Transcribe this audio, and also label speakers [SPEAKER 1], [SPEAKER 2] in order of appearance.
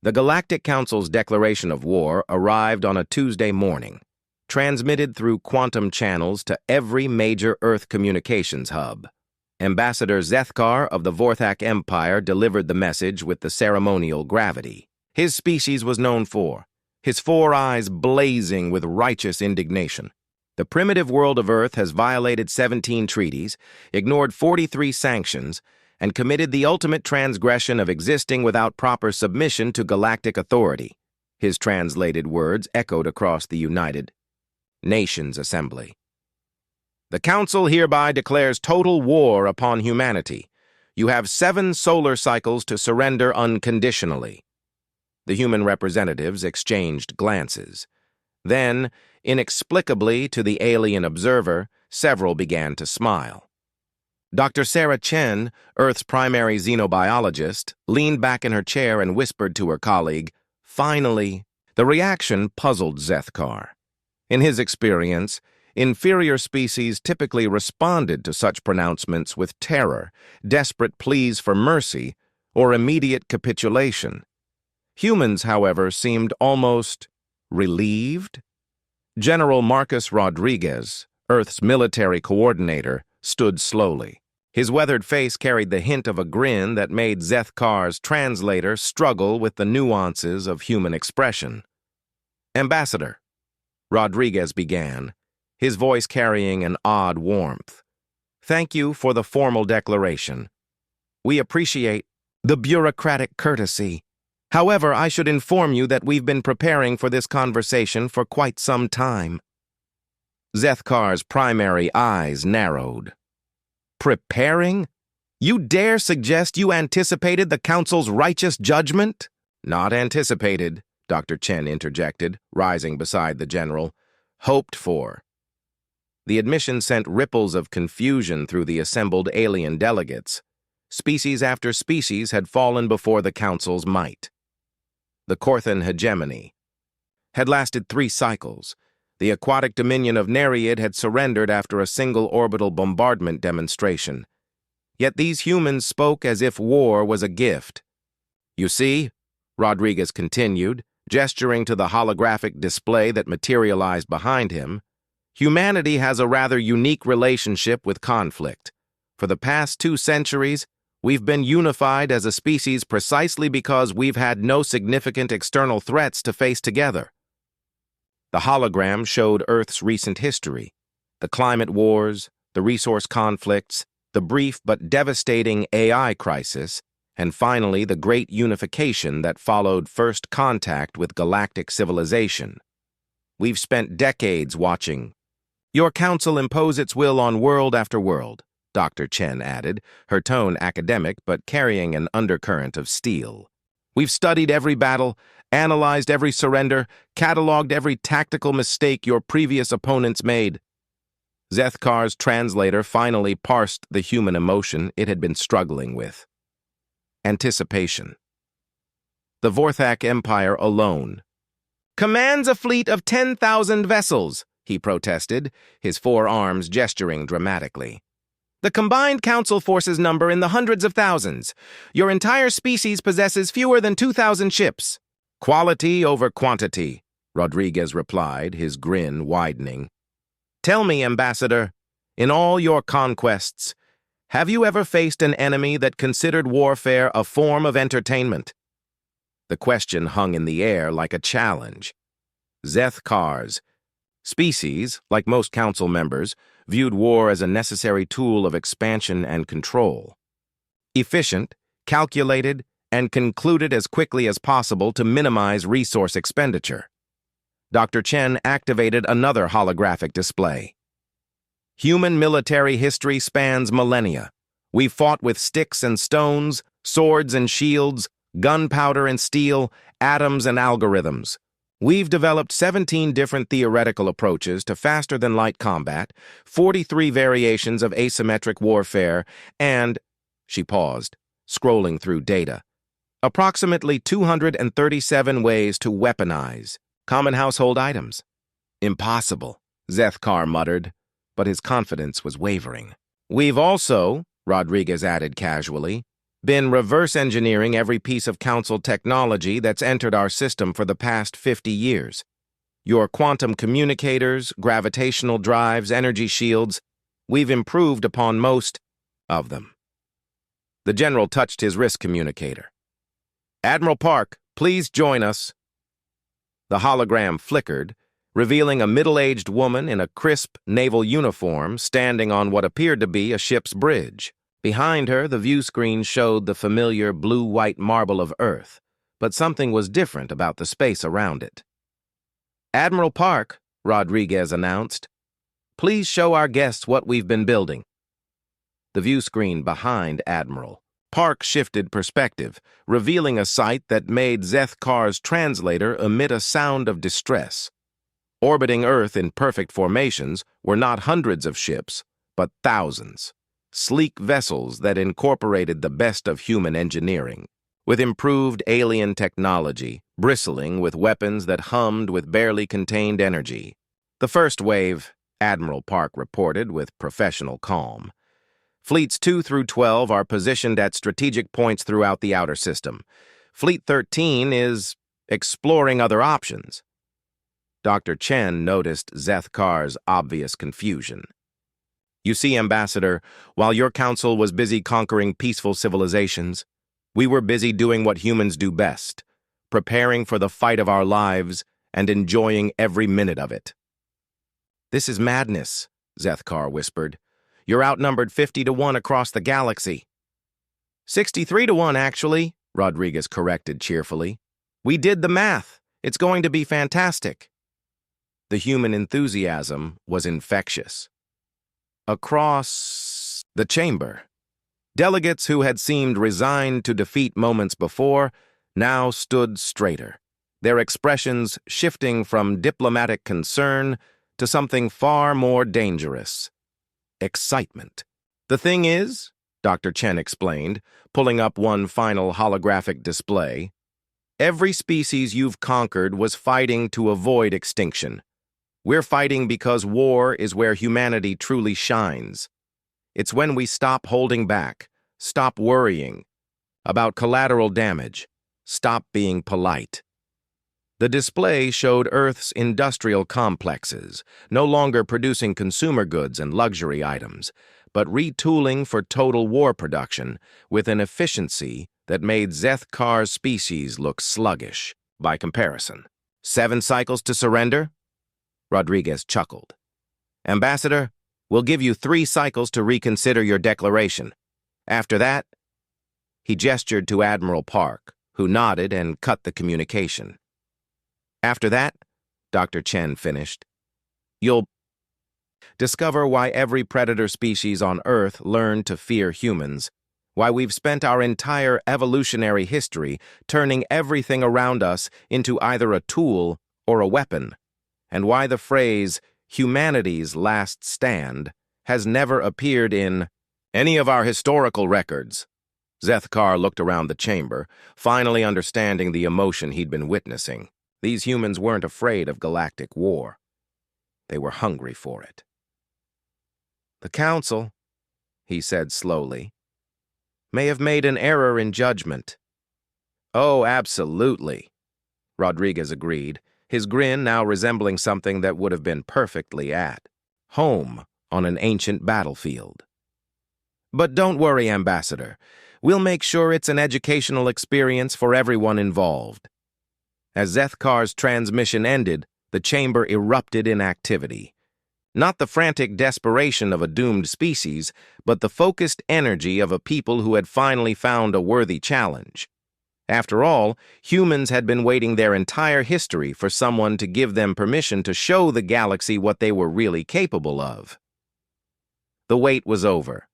[SPEAKER 1] The Galactic Council's declaration of war arrived on a Tuesday morning, transmitted through quantum channels to every major Earth communications hub. Ambassador Zethkar of the Vorthak Empire delivered the message with the ceremonial gravity. His species was known for, his 4 eyes blazing with righteous indignation. The primitive world of Earth has violated 17 treaties, ignored 43 sanctions, and committed the ultimate transgression of existing without proper submission to galactic authority. His translated words echoed across the United Nations Assembly. The Council hereby declares total war upon humanity. You have 7 solar cycles to surrender unconditionally. The human representatives exchanged glances. Then, inexplicably to the alien observer, several began to smile. Dr. Sarah Chen, Earth's primary xenobiologist, leaned back in her chair and whispered to her colleague, "Finally." The reaction puzzled Zethkar. In his experience, inferior species typically responded to such pronouncements with terror, desperate pleas for mercy, or immediate capitulation. Humans, however, seemed almost relieved. General Marcus Rodriguez, Earth's military coordinator, stood slowly. His weathered face carried the hint of a grin that made Zethkar's translator struggle with the nuances of human expression. "Ambassador," Rodriguez began, his voice carrying an odd warmth. "Thank you for the formal declaration. We appreciate the bureaucratic courtesy. However, I should inform you that we've been preparing for this conversation for quite some time." Zethkar's primary eyes narrowed. "Preparing? You dare suggest you anticipated the Council's righteous judgment?" "Not anticipated," Dr. Chen interjected, rising beside the general. "Hoped for." The admission sent ripples of confusion through the assembled alien delegates. Species after species had fallen before the Council's might. The Korthan hegemony had lasted 3 cycles. The aquatic dominion of Nereid had surrendered after a single orbital bombardment demonstration. Yet these humans spoke as if war was a gift. "You see," Rodriguez continued, gesturing to the holographic display that materialized behind him, "humanity has a rather unique relationship with conflict. For the past 2 centuries, we've been unified as a species precisely because we've had no significant external threats to face together." The hologram showed Earth's recent history, the climate wars, the resource conflicts, the brief but devastating AI crisis, and finally the great unification that followed first contact with galactic civilization. We've spent decades watching. Your council impose its will on world after world, Dr. Chen added, her tone academic but carrying an undercurrent of steel. We've studied every battle, analyzed every surrender, cataloged every tactical mistake your previous opponents made. Zethkar's translator finally parsed the human emotion it had been struggling with. Anticipation. The Vorthak Empire alone commands a fleet of 10,000 vessels, he protested, his 4 arms gesturing dramatically. The combined council forces number in the hundreds of thousands. Your entire species possesses fewer than 2,000 ships. Quality over quantity, Rodriguez replied, his grin widening. Tell me, Ambassador, in all your conquests, have you ever faced an enemy that considered warfare a form of entertainment? The question hung in the air like a challenge. Zethkar's species, like most council members, viewed war as a necessary tool of expansion and control. Efficient, calculated, and concluded as quickly as possible to minimize resource expenditure. Dr. Chen activated another holographic display. Human military history spans millennia. We've fought with sticks and stones, swords and shields, gunpowder and steel, atoms and algorithms. We've developed 17 different theoretical approaches to faster-than-light combat, 43 variations of asymmetric warfare, and, she paused, scrolling through data, approximately 237 ways to weaponize common household items. Impossible, Zethkar muttered, but his confidence was wavering. We've also, Rodriguez added casually, been reverse engineering every piece of Council technology that's entered our system for the past 50 years. Your quantum communicators, gravitational drives, energy shields, we've improved upon most of them. The General touched his wrist communicator. Admiral Park, please join us. The hologram flickered, revealing a middle-aged woman in a crisp naval uniform standing on what appeared to be a ship's bridge. Behind her, the view screen showed the familiar blue-white marble of Earth, but something was different about the space around it. Admiral Park, Rodriguez announced, please show our guests what we've been building. The view screen behind Admiral Park shifted perspective, revealing a sight that made Zeth-Kar's translator emit a sound of distress. Orbiting Earth in perfect formations were not hundreds of ships, but thousands. Sleek vessels that incorporated the best of human engineering, with improved alien technology, bristling with weapons that hummed with barely contained energy. The first wave, Admiral Park reported with professional calm. Fleets 2 through 12 are positioned at strategic points throughout the outer system. Fleet 13 is exploring other options. Dr. Chen noticed Zeth-Kar's obvious confusion. You see, Ambassador, while your council was busy conquering peaceful civilizations, we were busy doing what humans do best, preparing for the fight of our lives and enjoying every minute of it. This is madness, Zeth-Kar whispered. You're outnumbered 50-1 across the galaxy. 63-1, actually, Rodriguez corrected cheerfully. We did the math. It's going to be fantastic. The human enthusiasm was infectious. Across the chamber, delegates who had seemed resigned to defeat moments before now stood straighter, their expressions shifting from diplomatic concern to something far more dangerous: excitement. The thing is, Dr. Chen explained, pulling up one final holographic display, every species you've conquered was fighting to avoid extinction. We're fighting because war is where humanity truly shines. It's when we stop holding back, stop worrying about collateral damage, stop being polite. The display showed Earth's industrial complexes, no longer producing consumer goods and luxury items, but retooling for total war production with an efficiency that made Zeth-Kar's species look sluggish by comparison. 7 cycles to surrender? Rodriguez chuckled. Ambassador, we'll give you 3 cycles to reconsider your declaration. After that, he gestured to Admiral Park, who nodded and cut the communication. After that, Dr. Chen finished, you'll discover why every predator species on Earth learned to fear humans, why we've spent our entire evolutionary history turning everything around us into either a tool or a weapon, and why the phrase, humanity's last stand, has never appeared in any of our historical records. Zeth-Kar looked around the chamber, finally understanding the emotion he'd been witnessing. These humans weren't afraid of galactic war. They were hungry for it. The Council, he said slowly, may have made an error in judgment. Oh, absolutely, Rodriguez agreed, his grin now resembling something that would have been perfectly at home on an ancient battlefield. But don't worry, Ambassador. We'll make sure it's an educational experience for everyone involved. As Zeth-Kar's transmission ended, the chamber erupted in activity. Not the frantic desperation of a doomed species, but the focused energy of a people who had finally found a worthy challenge. After all, humans had been waiting their entire history for someone to give them permission to show the galaxy what they were really capable of. The wait was over.